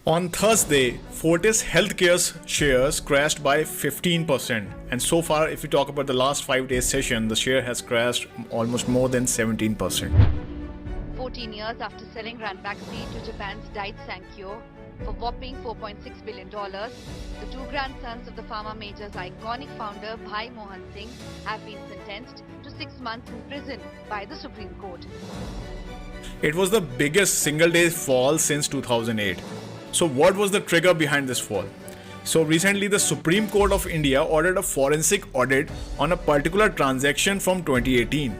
On Thursday, Fortis Healthcare's shares crashed by 15%. And so far, if we talk about the last 5 days session, the share has crashed almost more than 17%. 14 years after selling Ranbaxy to Japan's Daiichi Sankyo for whopping $4.6 billion, the two grandsons of the pharma major's iconic founder Bhai Mohan Singh have been sentenced to 6 months in prison by the Supreme Court. It was the biggest single-day fall since 2008. So what was the trigger behind this fall? So recently the Supreme Court of India ordered a forensic audit on a particular transaction from 2018.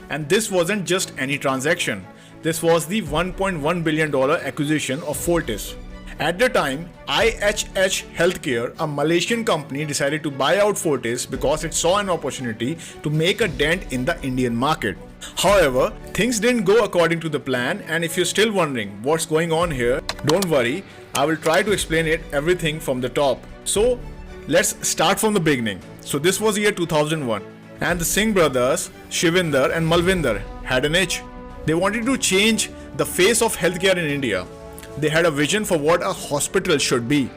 And this wasn't just any transaction. This was the $1.1 billion acquisition of Fortis. At the time, ICICIdirect Healthcare, a Malaysian company, decided to buy out Fortis because it saw an opportunity to make a dent in the Indian market. However, things didn't go according to the plan, and if you're still wondering what's going on here, don't worry, I will try to explain everything from the top. So let's start from the beginning. So this was year 2001, and the Singh brothers, Shivinder and Malvinder, had an itch. They wanted to change the face of healthcare in India. They had a vision for what a hospital should be,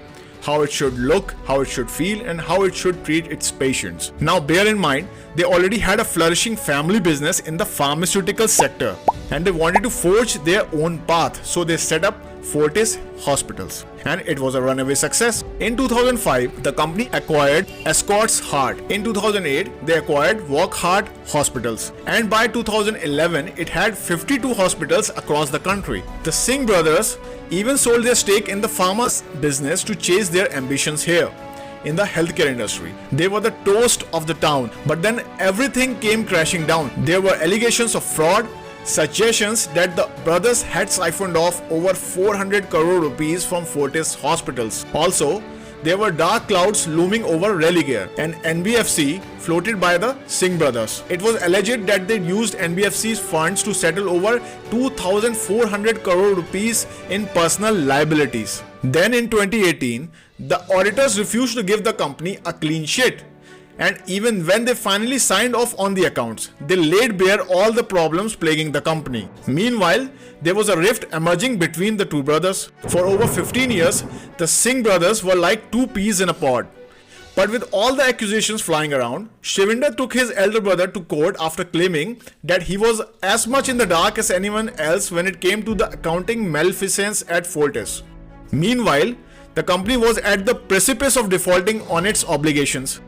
how it should look, how it should feel, and how it should treat its patients. Now bear in mind, they already had a flourishing family business in the pharmaceutical sector, and they wanted to forge their own path, so they set up Fortis Hospitals, and it was a runaway success. In 2005, the company acquired Escorts Heart. In 2008, they acquired Walk Heart Hospitals, and by 2011, it had 52 hospitals across the country. The Singh brothers even sold their stake in the pharma business to chase their ambitions here in the healthcare industry. They were the toast of the town, but then everything came crashing down. There were allegations of fraud, suggestions that the brothers had siphoned off over 400 crore rupees from Fortis hospitals. Also, there were dark clouds looming over Religare, an NBFC floated by the Singh brothers. It was alleged that they used NBFC's funds to settle over 2,400 crore rupees in personal liabilities. Then in 2018, the auditors refused to give the company a clean sheet. And even when they finally signed off on the accounts, they laid bare all the problems plaguing the company. Meanwhile, there was a rift emerging between the two brothers. For over 15 years, the Singh brothers were like two peas in a pod. But with all the accusations flying around, Shivinder took his elder brother to court after claiming that he was as much in the dark as anyone else when it came to the accounting malfeasance at Fortis. Meanwhile, the company was at the precipice of defaulting on its obligations.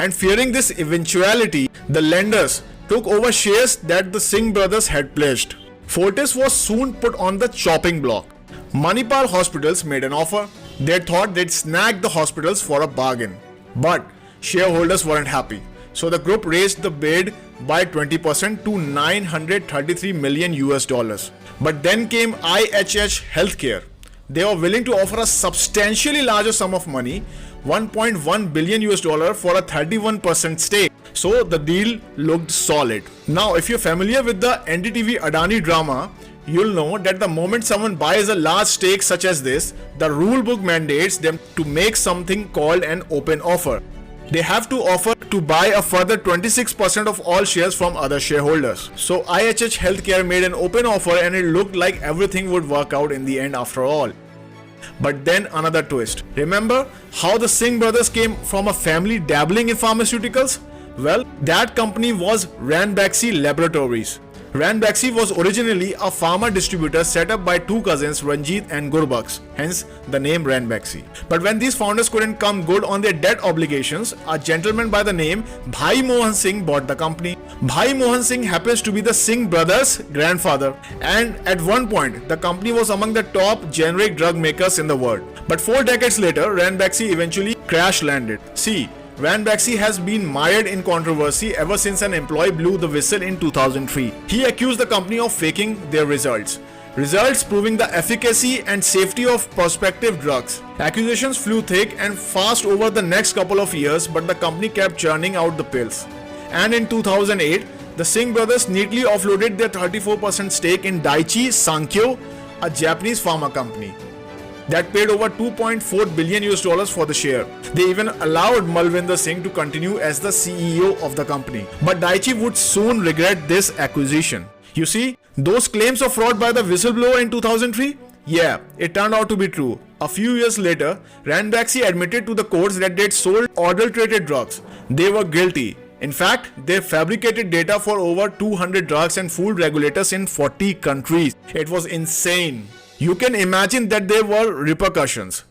And fearing this eventuality, the lenders took over shares that the Singh brothers had pledged. Fortis was soon put on the chopping block. Manipal Hospitals made an offer. They thought they'd snag the hospitals for a bargain. But shareholders weren't happy. So the group raised the bid by 20% to $933 million. But then came ICICIdirect Healthcare. They were willing to offer a substantially larger sum of money, $1.1 billion for a 31% stake. So the deal looked solid. Now, if you're familiar with the NDTV Adani drama, you'll know that the moment someone buys a large stake such as this, the rule book mandates them to make something called an open offer. They have to offer to buy a further 26% of all shares from other shareholders. So ICICIdirect Healthcare made an open offer, and it looked like everything would work out in the end after all. But then another twist. Remember how the Singh brothers came from a family dabbling in pharmaceuticals? Well, that company was Ranbaxy Laboratories. Ranbaxy was originally a pharma distributor set up by two cousins Ranjit and Gurbaks, hence the name Ranbaxy. But when these founders couldn't come good on their debt obligations, a gentleman by the name Bhai Mohan Singh bought the company. Bhai Mohan Singh happens to be the Singh brothers' grandfather, and at one point the company was among the top generic drug makers in the world. But 4 decades later, Ranbaxy eventually crash landed. See, Ranbaxy has been mired in controversy ever since an employee blew the whistle in 2003. He accused the company of faking their results proving the efficacy and safety of prospective drugs. Accusations flew thick and fast over the next couple of years, but the company kept churning out the pills. And in 2008, the Singh brothers neatly offloaded their 34% stake in Daiichi Sankyo, a Japanese pharma company that paid over $2.4 billion for the share. They even allowed Malvinder Singh to continue as the CEO of the company. But Daiichi would soon regret this acquisition. You see, those claims of fraud by the whistleblower in 2003? Yeah, it turned out to be true. A few years later, Ranbaxy admitted to the courts that they'd sold adulterated drugs. They were guilty. In fact, they fabricated data for over 200 drugs and fooled regulators in 40 countries. It was insane. You can imagine that there were repercussions.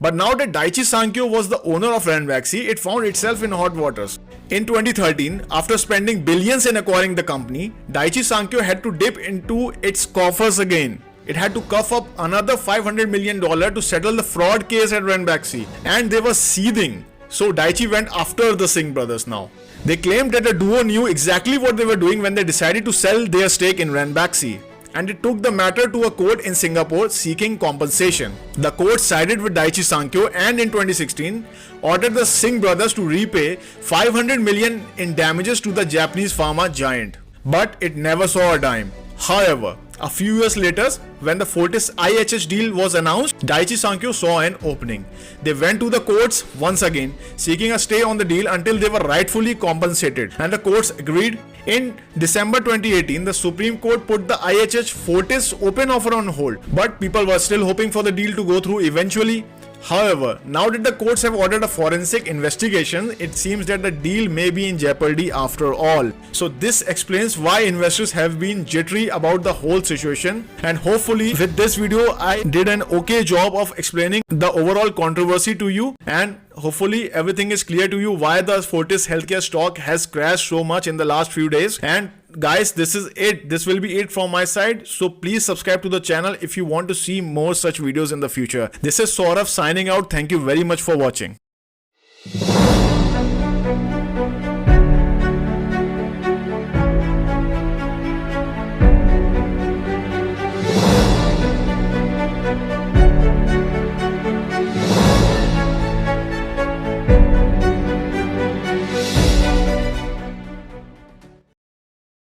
But now that Daiichi Sankyo was the owner of Ranbaxy, it found itself in hot waters. In 2013, after spending billions in acquiring the company, Daiichi Sankyo had to dip into its coffers again. It had to cough up another $500 million to settle the fraud case at Ranbaxy, and they were seething. So Daiichi went after the Singh brothers now. They claimed that the duo knew exactly what they were doing when they decided to sell their stake in Ranbaxy, and it took the matter to a court in Singapore seeking compensation. The court sided with Daiichi Sankyo and in 2016 ordered the Singh brothers to repay $500 million in damages to the Japanese pharma giant. But it never saw a dime. However, a few years later, when the Fortis IHH deal was announced, Daiichi Sankyo saw an opening. They went to the courts once again, seeking a stay on the deal until they were rightfully compensated, and the courts agreed. In December 2018, the Supreme Court put the IHH Fortis open offer on hold, but people were still hoping for the deal to go through eventually. However, now that the courts have ordered a forensic investigation, it seems that the deal may be in jeopardy after all. So this explains why investors have been jittery about the whole situation, and hopefully with this video I did an okay job of explaining the overall controversy to you, and hopefully everything is clear to you why the Fortis healthcare stock has crashed so much in the last few days. And guys, this is it. This will be it from my side. So please subscribe to the channel if you want to see more such videos in the future. This is Saurav signing out. Thank you very much for watching.